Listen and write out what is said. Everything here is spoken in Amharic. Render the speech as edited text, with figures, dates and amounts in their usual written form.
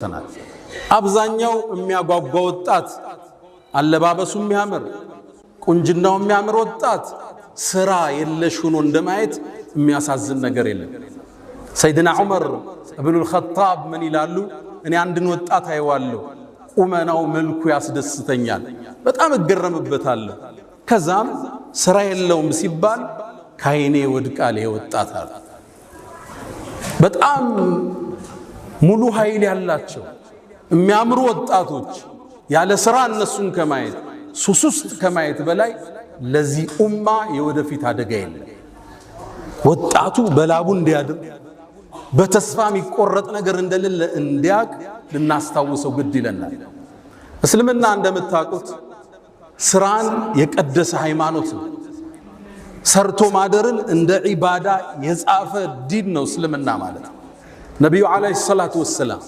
ተናል አብዛኛው የሚያጓጓ ወጣት አለባበሱ የሚያምር ቁንጅናው የሚያምር ወጣት ስራ የለሽ ሆኖ እንደማየት የሚያሳዝን ነገር የለም። ሰይድና ዑመር ኢብኑል ኸጣብ ምን ይላሉ? እኔ አንድን ወጣት አይዋለሁ ቁመናው መልኩ ያስደስተኛል፣ በጣም እገረምበታለሁ። ከዛም ስራ የለውም ሲባል ካይኔ ወድቃል ይሄ ወጣት አለ። በጣም ሙሉ ኃይል ያላቸው የሚያምሩ ወጣቶች ያለ ስራ እነሱን ከማየት ሱስ ውስጥ ከማየት በላይ ለዚህ ኡማ የወደፊት አደጋ የለም። ወጣቱ በላቡ እንዲያድር በተስፋ የሚቆረጥ ነገር እንደሌለ እንዲያቅ ልናስታውሰው ግድ ይለናል። እስልምና እንደምታውቁት ስራን የቀደሰ ሃይማኖት ነው። ሰርቶ ማደርን እንደ ዒባዳ የጻፈ ዲን ነው እስልምና ማለት ነው። ነቢዩ ዓለይሂ ሰላቱ ወሰላም